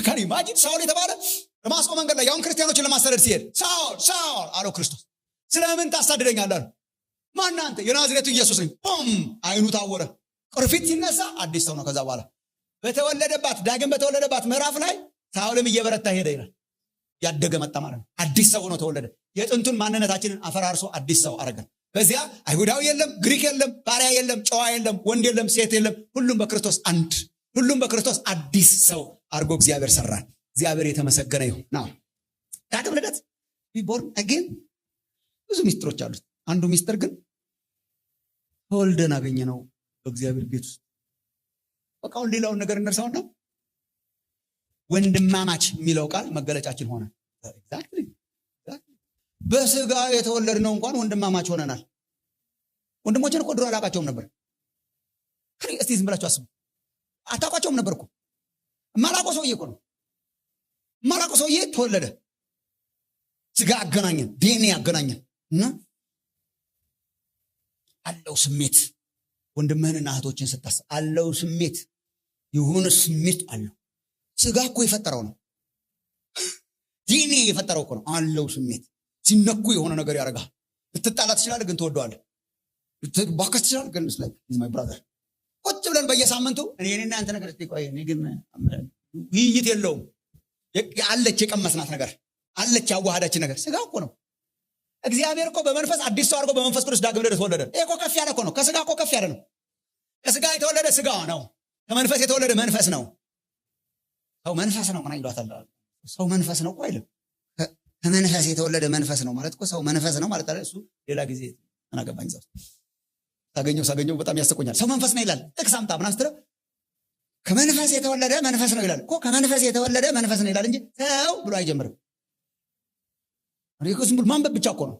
ካን ኢማጂን ሳውል የተባለ ደማስቆ መንገድ ላይ ያውን ክርስቲያኖችን ለማሳደድ ሲሄድ ሳውል አለው ክርስቶስ ስለምን ታሳድደኛለህ? ማን አንተ? የናዝሬቱ ኢየሱስ ነኝ። ፖም አይኑ ታወረ። ቅርፊት ሲነሳ አዲስ ሰው ነው። ከዛ በኋላ ዳግም በተወለደባት ምዕራፍ ላይ ሳውልም እየበረታ ሄደ ይላል። ያደገ መጣ ማለት ነው። አዲስ ሰው ነው ተወለደ። የጥንቱን ማንነታችንን አፈራርሶ አዲስ ሰው አረገን። በዚያ አይሁዳዊ የለም፣ ግሪክ የለም፣ ባሪያ የለም፣ ጨዋ የለም፣ ወንድ የለም፣ ሴት የለም። ሁሉም በክርስቶስ አንድ፣ ሁሉም በክርስቶስ አዲስ ሰው አድርጎ እግዚአብሔር ሰራን። እግዚአብሔር የተመሰገነ ይሁን። ናው ዳግም ልደት ቢቦርን አጌን ብዙ ሚስጥሮች አሉት። አንዱ ሚስጥር ግን ተወልደን አገኘ ነው በእግዚአብሔር ቤት ውስጥ። በቃ ሌላውን ነገር እንርሳውና ወንድማማች የሚለው ቃል መገለጫችን ሆነ። ኤግዛክትሊ በስጋ የተወለድነው እንኳን ወንድማማች ሆነናል። ወንድሞችን እኮ ድሮ አላውቃቸውም ነበር። እስቲ ዝም ብላችሁ አስቡ። አታውቋቸውም ነበር እኮ። የማላውቀው ሰውዬ እኮ ነው። የማላውቀው ሰውዬ ተወለደ። ስጋ አገናኘን፣ ዲኤንኤ አገናኘን እና አለው ስሜት። ወንድምህንና እህቶችን ስታስ አለው ስሜት፣ የሆነ ስሜት አለው። ስጋ እኮ የፈጠረው ነው። ዲኤንኤ የፈጠረው እኮ ነው። አለው ስሜት። ሲነኩ የሆነ ነገር ያደርጋል። ልትጣላ ትችላለህ፣ ግን ትወደዋለህ። ልትባከስ ትችላለህ፣ ግን ኢዝ ማይ ብራዘር። ቁጭ ብለን በየሳምንቱ እኔና አንተ ነገር ቆይ እኔ ግን ውይይት የለውም። አለች የቀመስናት ነገር አለች፣ ያዋሃዳችን ነገር። ስጋ እኮ ነው። እግዚአብሔር እኮ በመንፈስ አዲስ ሰው አድርጎ በመንፈስ ቅዱስ ዳግም ልደት ወለደን። ይሄ እኮ ከፍ ያለ እኮ ነው። ከስጋ እኮ ከፍ ያለ ነው። ከስጋ የተወለደ ስጋ ነው። ከመንፈስ የተወለደ መንፈስ ነው። ሰው መንፈስ ነው። ምን ይሏታል? ሰው መንፈስ ነው እኮ አይልም። ከመንፈስ የተወለደ መንፈስ ነው ማለት እኮ ሰው መንፈስ ነው ማለት አይደል? እሱ ሌላ ጊዜ አናገባኝ። ሳገኘው በጣም ያስቆኛል። ሰው መንፈስ ነው ይላል። ጥቅስ አምጣ ምናምን ስትለው ከመንፈስ የተወለደ መንፈስ ነው ይላል እኮ። ከመንፈስ የተወለደ መንፈስ ነው ይላል እንጂ ሰው ብሎ አይጀምርም። ዝም ብሎ ማንበብ ብቻ እኮ ነው።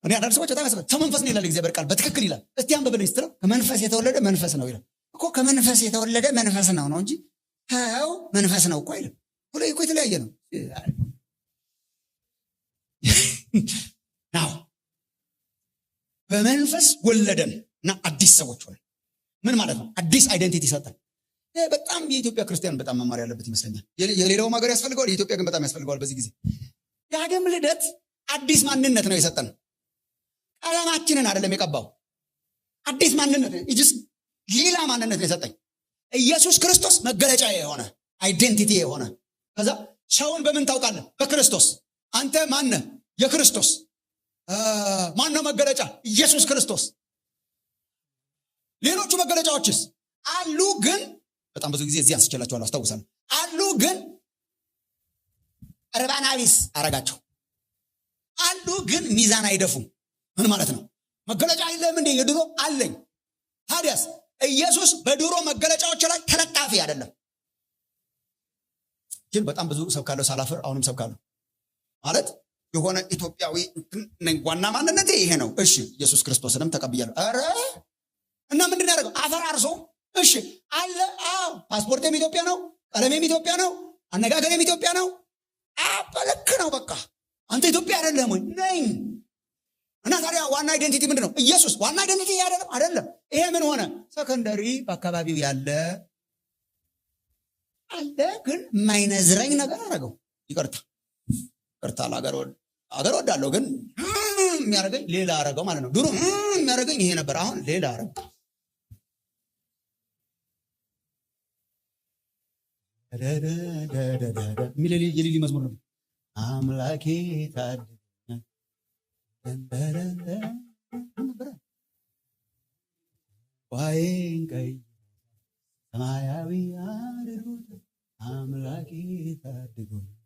እኔ አንዳንድ ሰዎች በጣም ሰው መንፈስ ነው ይላል እግዚአብሔር ቃል በትክክል ይላል። እስቲ አንብብልኝ ስትለው ከመንፈስ የተወለደ መንፈስ ነው ይላል እኮ። ከመንፈስ የተወለደ መንፈስ ነው እንጂ ሰው መንፈስ ነው እኮ አይልም። ሁሉ እኮ የተለያየ ነው። ናው በመንፈስ ወለደን እና አዲስ ሰዎች ሆነን። ምን ማለት ነው? አዲስ አይደንቲቲ ሰጠን። በጣም የኢትዮጵያ ክርስቲያን በጣም መማር ያለበት ይመስለኛል። የሌላውም ሀገር ያስፈልገዋል፣ የኢትዮጵያ ግን በጣም ያስፈልገዋል። በዚህ ጊዜ ዳግም ልደት አዲስ ማንነት ነው የሰጠን። ቀለማችንን አይደለም የቀባው። አዲስ ማንነት ይጅስ ሌላ ማንነት ነው የሰጠኝ። ኢየሱስ ክርስቶስ መገለጫ የሆነ አይደንቲቲ የሆነ። ከዛ ሰውን በምን ታውቃለህ? በክርስቶስ። አንተ ማነህ? የክርስቶስ። ማነው መገለጫ? ኢየሱስ ክርስቶስ። ሌሎቹ መገለጫዎችስ አሉ፣ ግን በጣም ብዙ ጊዜ እዚህ አንስቼላችኋለሁ አስታውሳለሁ። አሉ ግን እርባና ቢስ አረጋቸው። አሉ ግን ሚዛን አይደፉም። ምን ማለት ነው? መገለጫ የለም እንዴ? የድሮ አለኝ። ታዲያስ ኢየሱስ በድሮ መገለጫዎች ላይ ተለጣፊ አይደለም። ግን በጣም ብዙ ሰብካለሁ ሳላፍር አሁንም ሰብካለሁ። ማለት የሆነ ኢትዮጵያዊ ዋና ማንነቴ ይሄ ነው። እሺ ኢየሱስ ክርስቶስንም ተቀብያለሁ። ኧረ እና ምንድን ያደርገው? አፈራርሶ እሺ አለ። አዎ ፓስፖርቴም ኢትዮጵያ ነው፣ ቀለሜም ኢትዮጵያ ነው፣ አነጋገሬም ኢትዮጵያ ነው። ልክ ነው። በቃ አንተ ኢትዮጵያ አይደለም ወይ? ነኝ። እና ታዲያ ዋና አይደንቲቲ ምንድን ነው? ኢየሱስ ዋና አይደንቲቲ አይደለም። ይሄ ምን ሆነ? ሰከንደሪ በአካባቢው ያለ አለ፣ ግን የማይነዝረኝ ነገር አደረገው። ይቅርታ አገር ወዳለሁ፣ ግን የሚያደርገኝ ሌላ አደረገው ማለት ነው። ድሮ የሚያደርገኝ ይሄ ነበር፣ አሁን ሌላ አደረገው። የሊሊ መዝሙር ነው። አምላኬ ታድገኛል ዋይን ቀይ ሰማያዊ አድርጎት አምላኬ ታድጎኛል።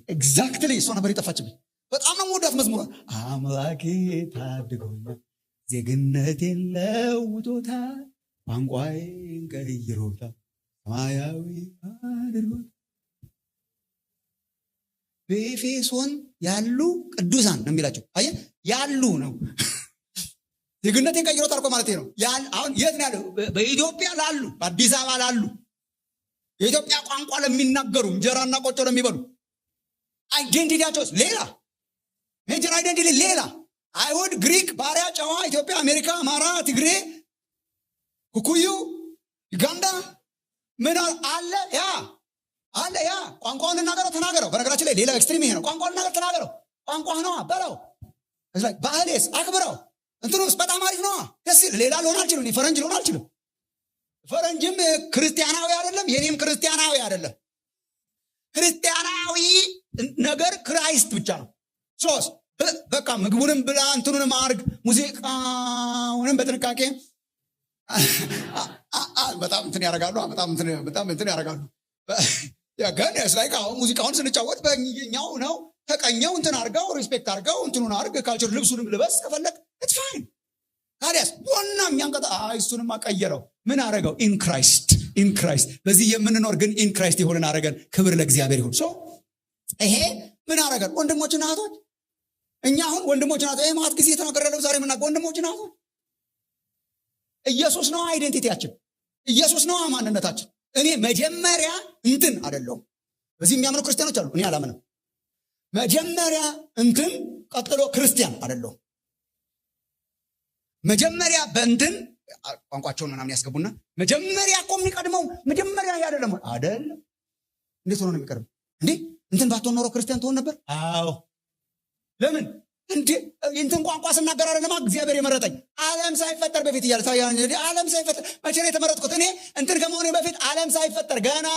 ኤግዛክትሊ እሷ ነበር የጠፋችብኝ። በጣም ነው የምወዳት መዝሙር። አምላኬ ታድጎኛል፣ ዜግነቴን ለውጦታል፣ ቋንቋዬን ቀይሮታል፣ ሰማያዊ አድርጎት። በኤፌሶን ያሉ ቅዱሳን ነው የሚላቸው። አየህ ያሉ ነው። ዜግነቴን ቀይሮታል እኮ ማለት ነው። አሁን የት ነው ያለው? በኢትዮጵያ ላሉ፣ በአዲስ አበባ ላሉ፣ የኢትዮጵያ ቋንቋ ለሚናገሩ፣ እንጀራና ቆጮ ለሚበሉ አይዴንቲቲያቸውስ ሌላ፣ ሜጀር አይዴንቲቲ ሌላ። አይሁድ፣ ግሪክ፣ ባሪያ፣ ጨዋ፣ ኢትዮጵያ፣ አሜሪካ፣ አማራ፣ ትግሬ፣ ኩኩዩ፣ ዩጋንዳ ምን አለ ያ ቋንቋውን ተናገረው። በነገራችን ላይ ሌላ ኤክስትሪም ይሄ ነው። ቋንቋውን ተናገረው። ቋንቋ ነው በለው። እዛ ባህሌስ አክብረው። እንትኑስ በጣም አሪፍ ነው። ደስ ይል። ሌላ ልሆን አልችልም። ፈረንጅ ልሆን አልችልም። ፈረንጅም ክርስቲያናዊ አይደለም፣ የኔም ክርስቲያናዊ አይደለም። ክርስቲያናዊ ነገር ክራይስት ብቻ ነው። ሶስት በቃ ምግቡንም ብላ እንትኑንም አርግ፣ ሙዚቃውንም በጥንቃቄ በጣም እንትን ያደርጋሉ። በጣም እንትን ያደርጋሉ። ግን ስላይክ አሁን ሙዚቃውን ስንጫወት በኛው ነው ተቀኘው እንትን አርገው ሪስፔክት አርገው እንትኑን አርግ፣ ካልቸር ልብሱንም ልበስ ከፈለግ ኢትስ ፋይን። ታዲያስ ዋና የሚያንቀጣ እሱንም አቀየረው። ምን አረገው? ኢን ክራይስት። በዚህ የምንኖር ግን ኢን ክራይስት የሆነን አረገን። ክብር ለእግዚአብሔር ይሁን። ሶ ይሄ ምን አረገን? ወንድሞችና እህቶች፣ እኛ አሁን ወንድሞችና እህቶች፣ ይሄ ማለት ጊዜ የተናገረለው ዛሬ ምናቀ ወንድሞችና እህቶች፣ ኢየሱስ ነው አይዴንቲቲያችን፣ ኢየሱስ ነው ማንነታችን። እኔ መጀመሪያ እንትን አይደለሁም። በዚህ የሚያምኑ ክርስቲያኖች አሉ፣ እኔ አላምንም። መጀመሪያ እንትን ቀጥሎ ክርስቲያን አይደለሁም። መጀመሪያ በእንትን ቋንቋቸውን ምናምን ያስገቡና መጀመሪያ እኮ የሚቀድመው መጀመሪያ አይደለም። እንዴት ሆኖ ነው የሚቀድመው? እንዴ እንትን ባትሆን ኖሮ ክርስቲያን ትሆን ነበር? አዎ። ለምን እንዴ እንትን ቋንቋ ስናገር አይደለም እግዚአብሔር የመረጠኝ ዓለም ሳይፈጠር በፊት እያለ ዓለም ሳይፈጠር መቼ ነው የተመረጥኩት? እኔ እንትን ከመሆኔ በፊት ዓለም ሳይፈጠር ገና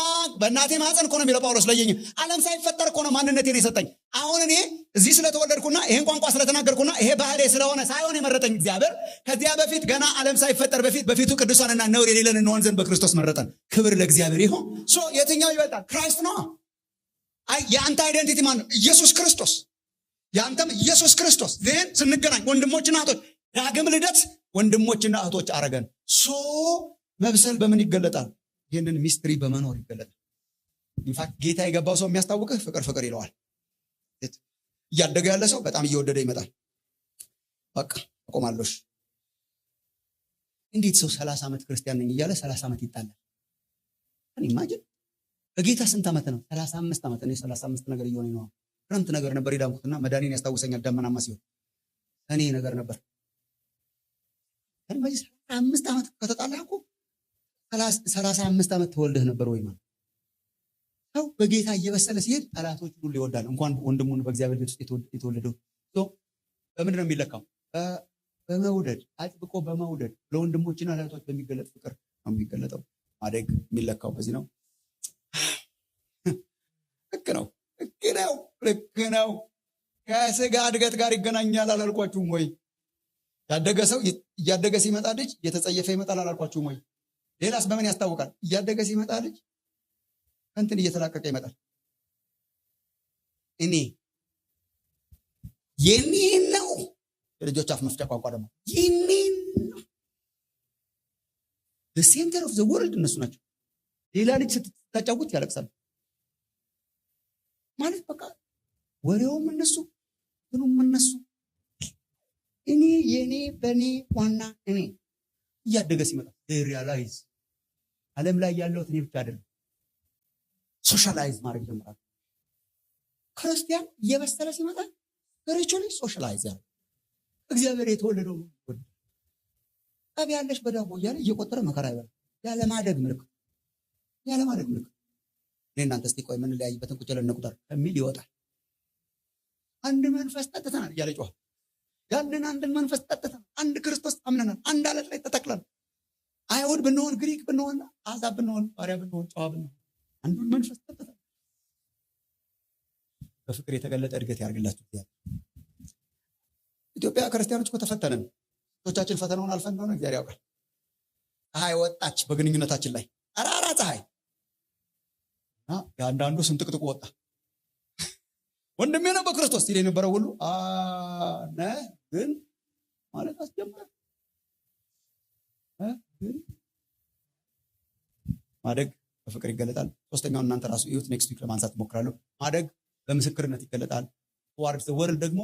በእናቴ ማህፀን እኮ ነው የሚለው ጳውሎስ ለየኝ። ዓለም ሳይፈጠር እኮ ነው ማንነቴን የሰጠኝ። አሁን እኔ እዚህ ስለተወለድኩና ይሄን ቋንቋ ስለተናገርኩና ይሄ ባህሬ ስለሆነ ሳይሆን የመረጠኝ እግዚአብሔር ከዚያ በፊት ገና ዓለም ሳይፈጠር በፊቱ ቅዱሳንና ነውር የሌለን እንሆን ዘንድ በክርስቶስ መረጠን። ክብር ለእግዚአብሔር ይሁን። ሶ የትኛው ይበልጣል? ክራይስት ነው። የአንተ አይደንቲቲ ማን ነው? ኢየሱስ ክርስቶስ። ያንተም ኢየሱስ ክርስቶስ። ዘን ስንገናኝ ወንድሞችና እህቶች፣ ዳግም ልደት ወንድሞችና እህቶች አረገን። ሶ መብሰል በምን ይገለጣል? ይህንን ሚስትሪ በመኖር ይገለጣል። ኢንፋክት ጌታ የገባው ሰው የሚያስታውቅህ ፍቅር ይለዋል። እያደገ ያለ ሰው በጣም እየወደደ ይመጣል። በቃ አቆማለሽ። እንዴት ሰው 30 ዓመት ክርስቲያን ነኝ እያለ 30 ዓመት ይጣላል? ኢማጂን። በጌታ ስንት ዓመት ነው? 35 ዓመት። እኔ 35 ነገር እየሆነ ነው። ክረምት ነገር ነበር የዳንኩትና መዳኔን ያስታውሰኛል። ደመናማ ሲሆን እኔ ነገር ነበር። በዚህ 35 ዓመት ከተጣላህ እኮ 35 ዓመት ተወልደህ ነበር ወይ ማለት ሰው በጌታ እየበሰለ ሲሄድ ጠላቶች ሁሉ ይወዳል። እንኳን ወንድሙን በእግዚአብሔር ቤት ውስጥ የተወለደው በምንድን ነው የሚለካው? በመውደድ አጥብቆ በመውደድ ለወንድሞችና ለእህቶች በሚገለጥ ፍቅር ነው የሚገለጠው። ማደግ የሚለካው በዚህ ነው። ልክ ነው። ከስጋ እድገት ጋር ይገናኛል አላልኳችሁም ወይ? ያደገ ሰው እያደገ ሲመጣ ልጅ እየተጸየፈ ይመጣል አላልኳችሁም ወይ? ሌላስ በምን ያስታውቃል? እያደገ ሲመጣ ልጅ እንትን እየተላቀቀ ይመጣል። እኔ የኔ ነው። የልጆች አፍ መፍቻ ቋንቋ ደግሞ የኔ ነው። ሴንተር ኦፍ ዘ ወርልድ እነሱ ናቸው። ሌላ ልጅ ስታጫውት ያለቅሳል ማለት በቃ ወሬውም እነሱ ምኑም እነሱ። እኔ የኔ በኔ ዋና እኔ እያደገ ሲመጣ ሪያላይዝ ዓለም ላይ ያለሁት እኔ ብቻ አይደለም። ሶሻላይዝ ማድረግ ጀምራል። ክርስቲያን እየበሰለ ሲመጣ ሪቹሊ ሶሻላይዝ ያለ እግዚአብሔር የተወለደው ጠብ ያለሽ በዳቦ እያለ እየቆጠረ መከራ ይበላል። ያለማደግ ምልክት እኔ እናንተ እስቲ ቆይ ምን ለያይበትን ቁጭ ብለን እንቁጠር ከሚል ይወጣል። አንድ መንፈስ ጠጥተናል እያለ ጮኸ። ያንን አንድን መንፈስ ጠጥተናል። አንድ ክርስቶስ አምነናል። አንድ አለት ላይ ተተክለን አይሁድ ብንሆን፣ ግሪክ ብንሆን፣ አሕዛብ ብንሆን፣ ባሪያ ብንሆን፣ ጨዋ ብንሆን አንዱን መንፈስ ጠጥተናል። በፍቅር የተገለጠ እድገት ያርግላችሁ። ኢትዮጵያ ክርስቲያኖች እኮ ተፈተንን። ቶቻችን ፈተናውን አልፈን እንደሆነ እግዚአብሔር ያውቃል። ፀሐይ ወጣች በግንኙነታችን ላይ አራራ ፀሐይ የአንዳንዱ ስንጥቅጥቁ ወጣ። ወንድሜ ነው በክርስቶስ ሲል የነበረው ሁሉ ግን ማለት አስጀመረ። ማደግ በፍቅር ይገለጣል። ሶስተኛውን እናንተ ራሱ እዩት። ኔክስት ዊክ ለማንሳት እሞክራለሁ። ማደግ በምስክርነት ይገለጣል። ዋርድስ ወርልድ ደግሞ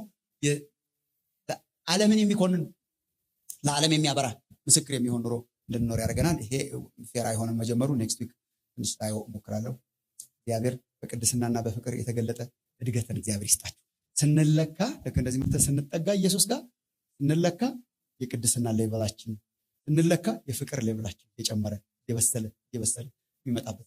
ዓለምን የሚኮንን ለዓለም የሚያበራ ምስክር የሚሆን ኑሮ እንድንኖር ያደርገናል። ይሄ ፌር አይሆንም መጀመሩ። ኔክስት ዊክ ትንሽ ታየው እሞክራለሁ። እግዚአብሔር በቅድስናና በፍቅር የተገለጠ እድገትን እግዚአብሔር ይስጣችሁ። ስንለካ ልክ እንደዚህ መተን ስንጠጋ ኢየሱስ ጋር ስንለካ የቅድስና ሌቭላችን ስንለካ የፍቅር ሌቭላችን የጨመረ የበሰለ የሚመጣበት